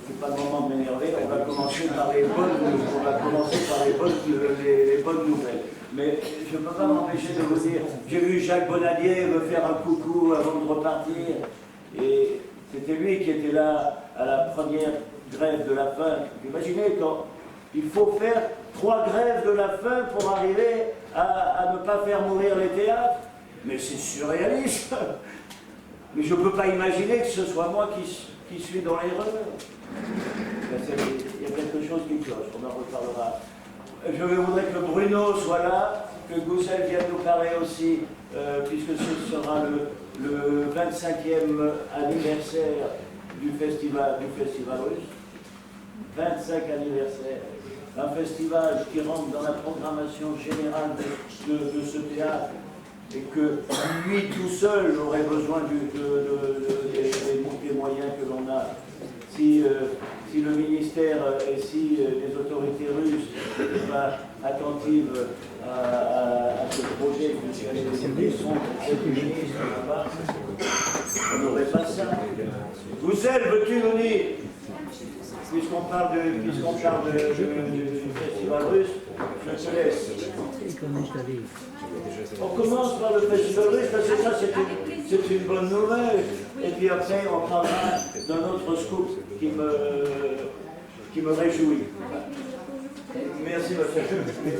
c'est pas le moment de m'énerver, on va commencer par les bonnes nouvelles. Mais je ne peux pas m'empêcher de vous dire, j'ai vu Jacques Bonadier me faire un coucou avant de repartir, et c'était lui qui était là à la première grève de la faim. Imaginez quand il faut faire 3 grèves de la faim pour arriver à ne pas faire mourir les théâtres. Mais c'est surréaliste. Mais je ne peux pas imaginer que ce soit moi qui suis dans l'erreur. Il y a quelque chose qui cloche, on en reparlera. Je voudrais que Bruno soit là, que Goussel vienne nous parler aussi, puisque ce sera le 25e anniversaire du festival russe. 25 anniversaire. Un festival qui rentre dans la programmation générale de ce théâtre, et que lui tout seul aurait besoin des moyens que l'on a. Si le ministère et si les autorités russes n'étaient pas attentives à ce projet, puisqu'il y a des sons du ministre là-bas, on n'aurait pas ça. Goussel, veux-tu nous dire, puisqu'on parle du festival russe, je te laisse. On commence par le festival russe, parce que ça c'est une bonne nouvelle. Et puis après on parlera d'un autre scoop qui me réjouit. Merci ma frère.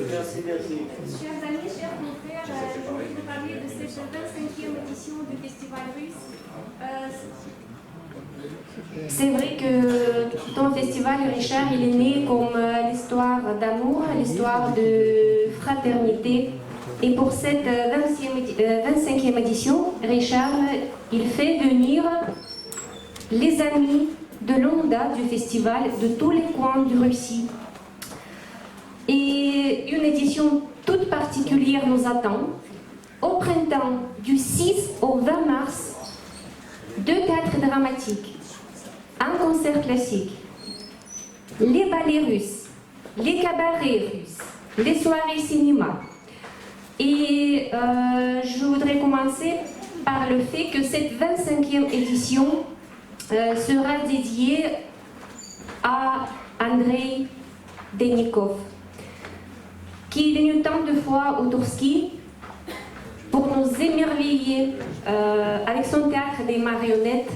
Merci. Chers amis, chers confrères, je voudrais parler de cette 25e édition du festival russe. C'est vrai que ton festival, Richard, il est né comme l'histoire d'amour, l'histoire de fraternité. Et pour cette 25e édition, Richard, il fait venir les amis de l'ONDA du festival de tous les coins de Russie. Et une édition toute particulière nous attend. Au printemps, du 6 au 20 mars, 2 théâtres dramatiques, un concert classique, les ballets russes, les cabarets russes, les soirées cinéma. Et je voudrais commencer par le fait que cette 25e édition sera dédiée à Andrei Denikov, qui est venu tant de fois au Toursky pour nous émerveiller avec son théâtre des marionnettes.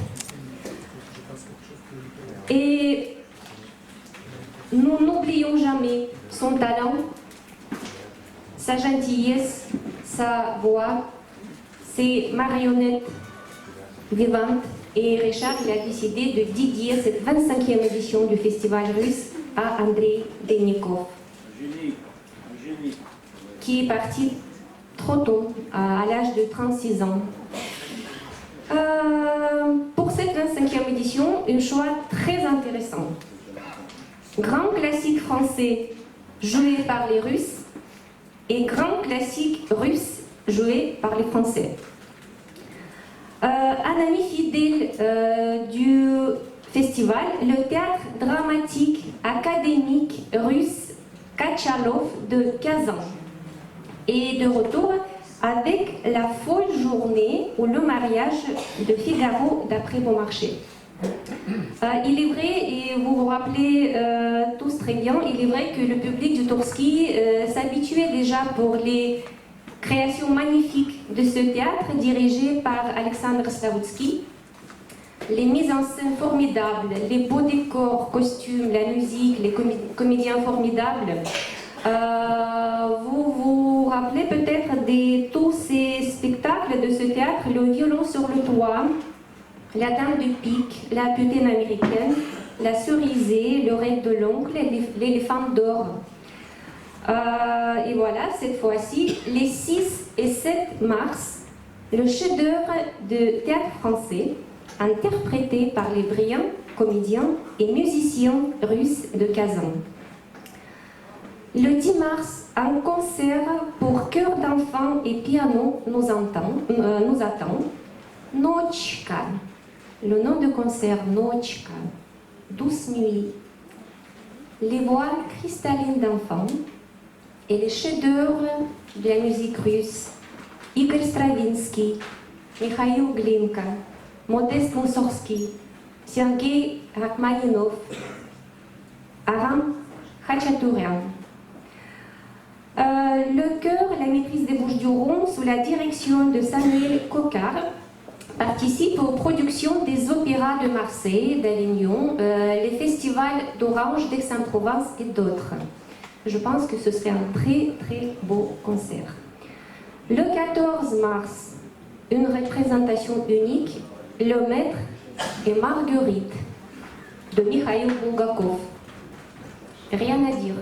Et nous n'oublions jamais son talent, sa gentillesse, sa voix, ses marionnettes vivantes. Et Richard il a décidé de dédier cette 25e édition du festival russe à Andrei Denikov, qui est parti trop tôt, à l'âge de 36 ans. Pour cette 25e édition, un choix très intéressant. Grand classique français joué par les Russes et grand classique russe joué par les Français. Un ami fidèle du festival, le théâtre dramatique académique russe Kachalov de Kazan. Et de retour avec la folle journée ou le mariage de Figaro d'après Beaumarchais. Il est vrai, et vous vous rappelez tous très bien, il est vrai que le public du Toursky s'habituait déjà pour les créations magnifiques de ce théâtre dirigé par Alexandre Slavutsky. Les mises en scène formidables, les beaux décors, costumes, la musique, les comédiens formidables. Vous vous rappelez peut-être de tous ces spectacles de ce théâtre, le violon sur le toit, la dame de pique, la putaine américaine, la cerisée, le rêve de l'oncle, l'éléphant d'or. Et voilà, cette fois-ci, les 6 et 7 mars, le chef-d'œuvre de théâtre français, interprété par les brillants comédiens et musiciens russes de Kazan. Le 10 mars, un concert pour chœur d'enfants et piano nous attend. Nochka. Le nom de concert, Nochka. Douce nuit. Les voix cristallines d'enfants et les chefs-d'œuvre de la musique russe. Igor Stravinsky, Mikhail Glinka, Modeste Moussorgsky, Sergei Rachmaninov, Aram Khachaturian. Le chœur, la maîtrise des Bouches-du-Rhône, sous la direction de Samuel Coquard, participe aux productions des opéras de Marseille, d'Avignon, les festivals d'Orange, d'Aix-en-Provence et d'autres. Je pense que ce serait un très très beau concert. Le 14 mars, une représentation unique, Le Maître et Marguerite de Mikhail Bulgakov. Rien à dire.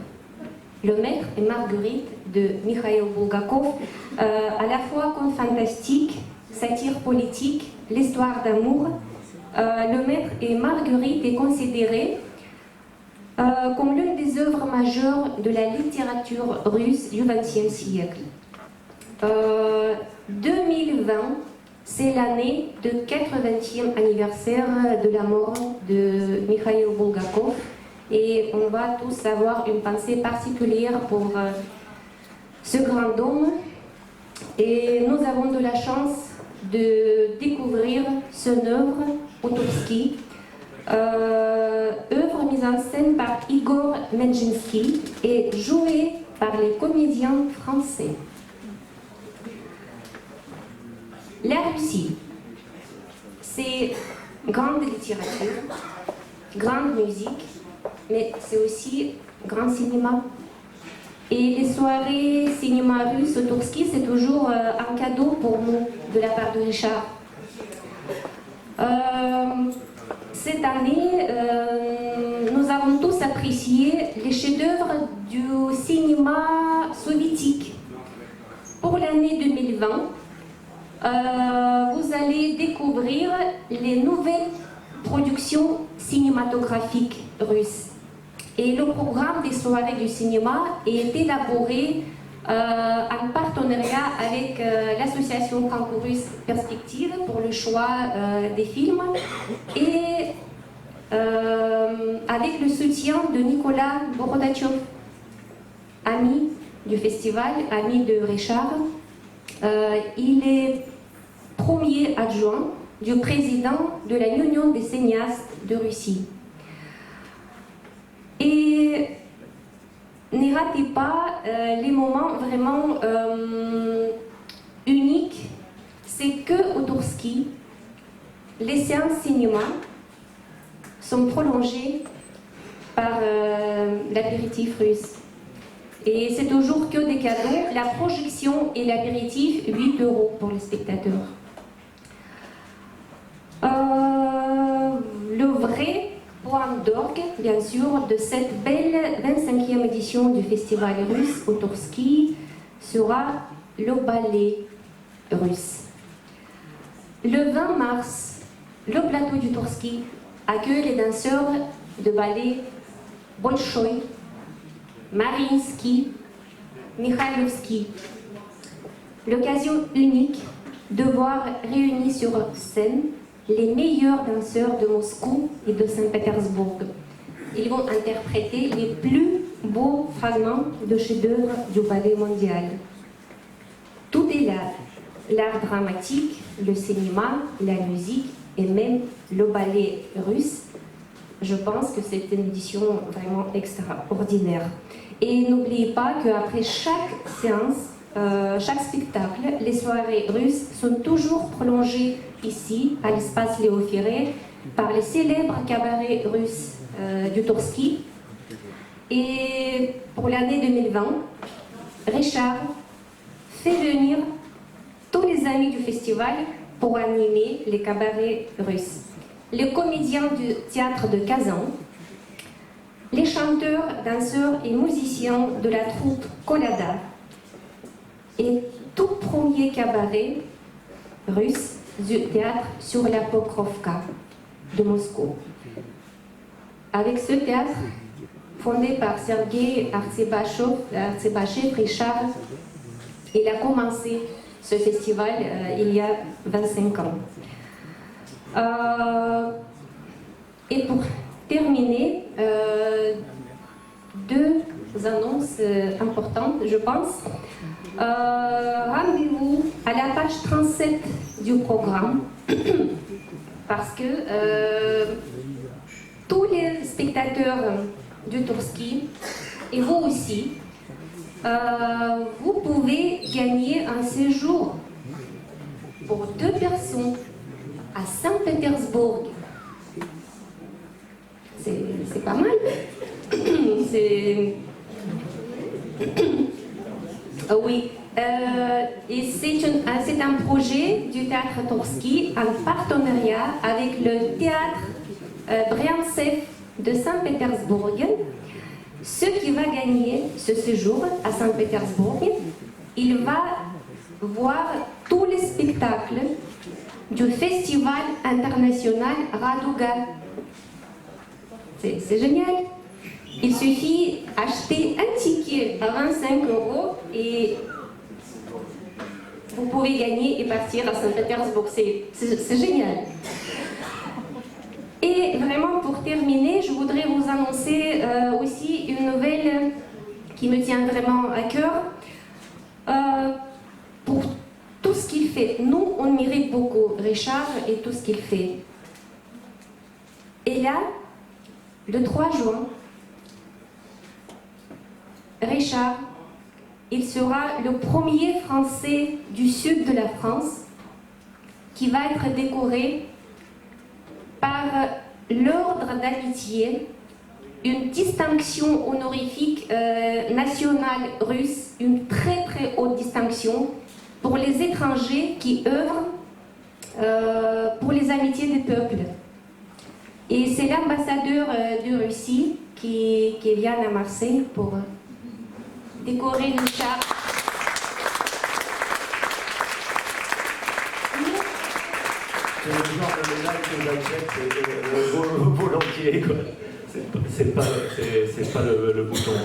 Le Maître et Marguerite de Mikhail Bulgakov, à la fois conte fantastique, satire politique, l'histoire d'amour. Le Maître et Marguerite est considéré comme l'une des œuvres majeures de la littérature russe du XXe siècle. 2020, c'est l'année de 80e anniversaire de la mort de Mikhail Bulgakov. Et on va tous avoir une pensée particulière pour ce grand homme. Et nous avons de la chance de découvrir son œuvre, Outourski, œuvre mise en scène par Igor Medjinsky et jouée par les comédiens français. La Russie, c'est grande littérature, grande musique, mais c'est aussi grand cinéma. Et les soirées cinéma russe au Outourski, c'est toujours un cadeau pour nous, de la part de Richard. Cette année, nous avons tous apprécié les chefs-d'œuvre du cinéma soviétique. Pour l'année 2020, vous allez découvrir les nouvelles productions cinématographiques russes. Et le programme des soirées du cinéma est élaboré en partenariat avec l'association franco-russe Perspective pour le choix des films et avec le soutien de Nicolas Borodatchev, ami du festival, ami de Richard. Il est premier adjoint du président de la Union des cinéastes de Russie. Et ne ratez pas les moments vraiment uniques. C'est que Outourski, les séances cinéma sont prolongées par l'apéritif russe. Et c'est toujours que des cadeaux. La projection et l'apéritif, 8 € pour les spectateurs. Le vrai point d'orgue, bien sûr, de cette belle 25e édition du festival russe Outourski sera le ballet russe. Le 20 mars, le plateau du Outourski accueille les danseurs de ballet Bolchoï, Mariinsky, Mikhailovsky. L'occasion unique de voir réunis sur scène les meilleurs danseurs de Moscou et de Saint-Pétersbourg. Ils vont interpréter les plus beaux fragments de chefs-d'œuvre du ballet mondial. Tout est là, l'art dramatique, le cinéma, la musique et même le ballet russe. Je pense que c'est une édition vraiment extraordinaire. Et n'oubliez pas qu'après chaque séance, chaque spectacle, les soirées russes sont toujours prolongées ici, à l'espace Léo Ferré, par les célèbres cabarets russes du Outourski. Et pour l'année 2020, Richard fait venir tous les amis du festival pour animer les cabarets russes. Les comédiens du théâtre de Kazan, les chanteurs, danseurs et musiciens de la troupe Kolada et tout premier cabaret russe du théâtre sur la Pokrovka de Moscou. Avec ce théâtre, fondé par Sergei Artsebachev, Richard, il a commencé ce festival il y a 25 ans. Et pour terminer, deux annonces importantes, je pense. Rendez-vous à la page 37 du programme parce que tous les spectateurs du Tourski, et vous aussi, vous pouvez gagner un séjour pour 2 personnes à Saint-Pétersbourg. C'est pas mal. Oui. Et c'est un projet du théâtre Tourski en partenariat avec le théâtre Briançais de Saint-Pétersbourg. Ce qui va gagner ce séjour à Saint-Pétersbourg, il va voir tous les spectacles du Festival international Raduga. C'est génial. Il suffit d'acheter un ticket à 25 € et vous pouvez gagner et partir à Saint-Pétersbourg. C'est génial. Et vraiment, pour terminer, je voudrais vous annoncer aussi une nouvelle qui me tient vraiment à cœur. Pour tout ce qu'il fait, nous, on mérite beaucoup Richard et tout ce qu'il fait. Et là, le 3 juin, Richard, il sera le premier Français du sud de la France qui va être décoré par l'Ordre d'amitié, une distinction honorifique nationale russe, une très très haute distinction pour les étrangers qui œuvrent pour les amitiés des peuples. Et c'est l'ambassadeur de Russie qui vient à Marseille pour décorer Richard. C'est le genre de médaille que j'accepte volontiers, quoi. C'est pas le bouton.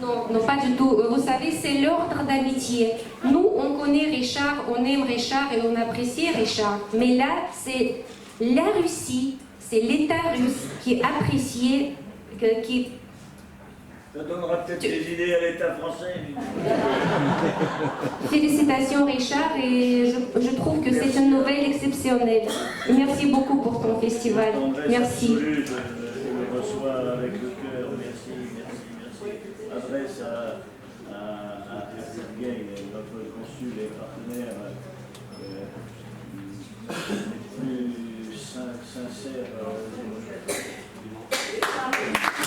Non, non, pas du tout. Vous savez, c'est l'ordre d'amitié. Nous, on connaît Richard, on aime Richard et on apprécie Richard. Mais là, c'est la Russie, c'est l'État russe qui apprécie, qui... Ça donnera peut-être des idées à l'État français. Félicitations Richard, et je trouve que c'est une nouvelle exceptionnelle. Merci beaucoup pour ton festival. Merci. Je le reçois avec le cœur. Merci. Adresse à Sergueï, notre consul et partenaire, les plus sincères.